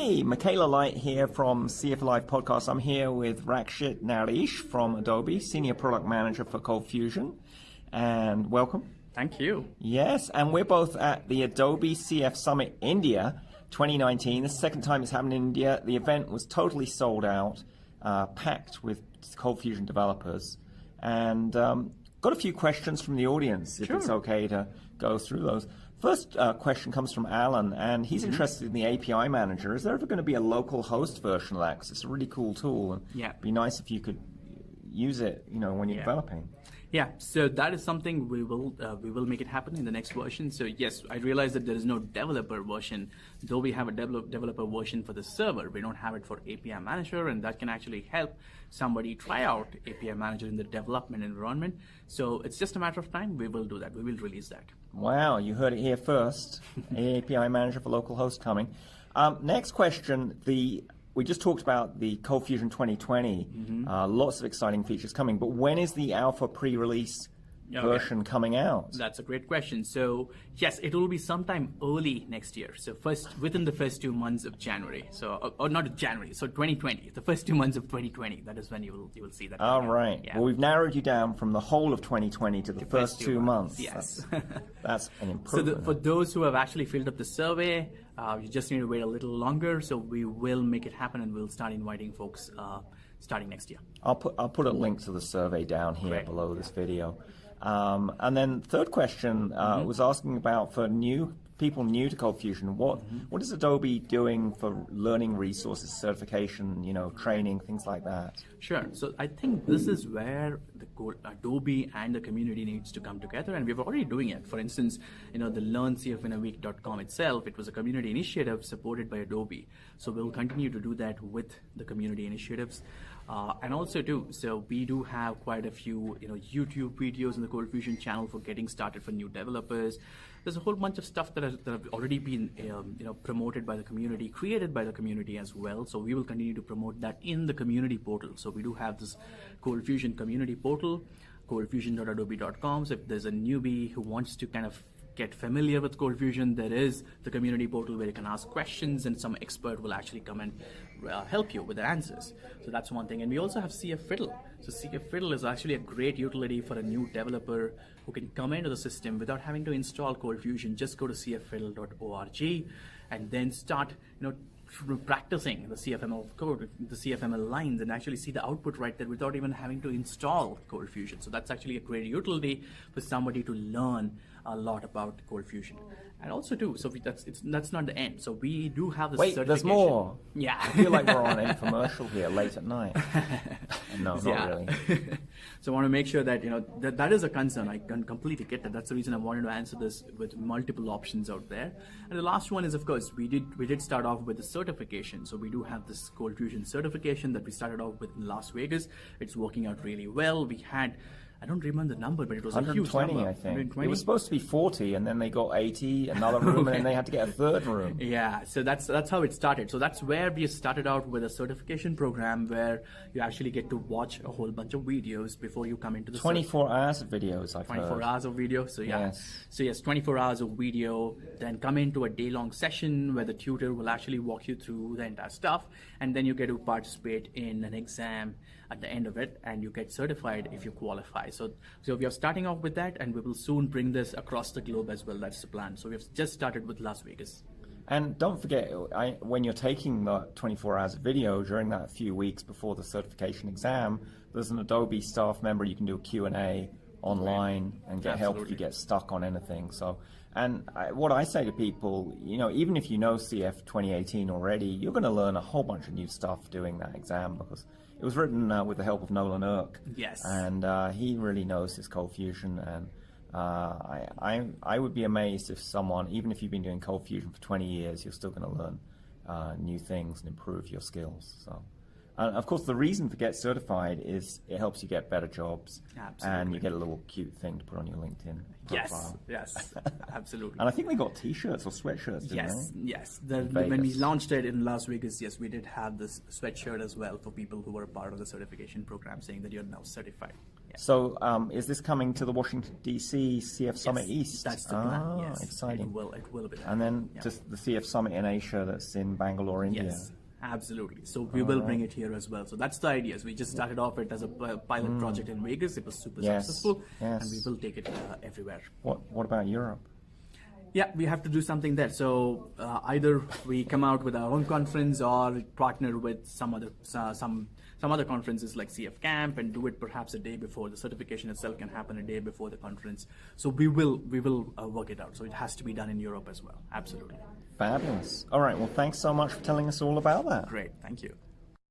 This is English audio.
Hey, Michaela Light here from CF Live Podcast. I'm here with Rakshith Naresh from Adobe, Senior Product Manager for ColdFusion. And welcome. Thank you. Yes, and we're both at the Adobe CF Summit India 2019. This is the second time it's happened in India. The event was totally sold out, packed with ColdFusion developers. And got a few questions from the audience, if it's okay to go through those. First question comes from Alan, and he's interested in the API manager. Is there ever going to be a local host version of that? Because it's a really cool tool, and it'd be nice if you could use it, when you're developing. Yeah, so that is something we will make it happen in the next version. So yes, I realize that there is no developer version, though we have a developer version for the server. We don't have it for API manager, and that can actually help somebody try out API manager in the development environment. So it's just a matter of time. We will do that. We will release that. Wow, you heard it here first. API manager for local host coming. Next question, we just talked about the ColdFusion 2020, lots of exciting features coming, but when is the alpha pre-release version coming out? That's a great question. So yes, it will be sometime early next year. So within the first 2 months of January. So, or not January, so 2020, the first 2 months of 2020, that is when you will see that. All right. Yeah. Well, we've narrowed you down from the whole of 2020 to the first 2 months. Yes. That's an improvement. So for those who have actually filled up the survey, you just need to wait a little longer. So we will make it happen, and we'll start inviting folks starting next year. I'll put a link to the survey down here below this video. And then third question was asking about for people new to ColdFusion, what is Adobe doing for learning resources, certification, training, things like that? Sure. So I think this is where Adobe and the community needs to come together, and we're already doing it. For instance, the learncfinAweek.com itself, it was a community initiative supported by Adobe. So we'll continue to do that with the community initiatives. And also so we do have quite a few YouTube videos in the ColdFusion channel for getting started for new developers. There's a whole bunch of stuff that have already been promoted by the community, created by the community as well. So we will continue to promote that in the community portal. So we do have this ColdFusion community portal, coldfusion.adobe.com. So if there's a newbie who wants to kind of get familiar with ColdFusion, there is the community portal where you can ask questions, and some expert will actually come and help you with the answers. So that's one thing. And we also have CF Fiddle. So CF Fiddle is actually a great utility for a new developer who can come into the system without having to install ColdFusion. Just go to cffiddle.org and then start practicing the CFML code, the CFML lines, and actually see the output right there without even having to install ColdFusion. So that's actually a great utility for somebody to learn a lot about ColdFusion. And also so that's not the end. So we do have this certification. There's more. Yeah. I feel like we're on an infomercial here late at night. No, not really. So I want to make sure that that is a concern. I can completely get that. That's the reason I wanted to answer this with multiple options out there. And the last one is, of course, we did start off with the certification. So we do have this ColdFusion certification that we started off with in Las Vegas. It's working out really well. We had, I don't remember the number, but it was a huge number. 120, I think. 120? It was supposed to be 40, and then they got 80, another room, and then they had to get a third room. Yeah, so that's how it started. So that's where we started out with a certification program where you actually get to watch a whole bunch of videos before you come into the 24 hours of videos, I've 24 heard. hours of video, so yeah. Yes. So yes, 24 hours of video, then come into a day-long session where the tutor will actually walk you through the entire stuff, and then you get to participate in an exam at the end of it, and you get certified if you qualify. So we are starting off with that, and we will soon bring this across the globe as well. That's the plan. So we have just started with Las Vegas. And don't forget, when you're taking the 24 hours of video during that few weeks before the certification exam, there's an Adobe staff member. You can do a Q&A online and get help if you get stuck on anything. So, what I say to people, even if you know CF 2018 already, you're going to learn a whole bunch of new stuff doing that exam, because it was written with the help of Nolan Irk. Yes. And he really knows his ColdFusion, and I would be amazed if someone, even if you've been doing ColdFusion for 20 years, you're still going to learn new things and improve your skills. So, of course, the reason to get certified is it helps you get better jobs. Absolutely. And you get a little cute thing to put on your LinkedIn profile. Yes, absolutely. And I think they got T-shirts or sweatshirts, didn't they? Yes. When we launched it in Las Vegas, yes, we did have this sweatshirt as well for people who were part of the certification program, saying that you're now certified. So is this coming to the Washington, D.C. CF Summit East? That's the plan, yes. Exciting. It will be there. And then just the CF Summit in Asia that's in Bangalore, India. Yes, absolutely. So we will bring it here as well. So that's the idea. So we just started off it as a pilot project in Vegas. It was super successful, and we will take it everywhere. What about Europe? Yeah, we have to do something there. So either we come out with our own conference or partner with some other conferences like CF Camp and do it perhaps a day before. The certification itself can happen a day before the conference. So we will work it out. So it has to be done in Europe as well. Absolutely. Fabulous. All right. Well, thanks so much for telling us all about that. Great. Thank you.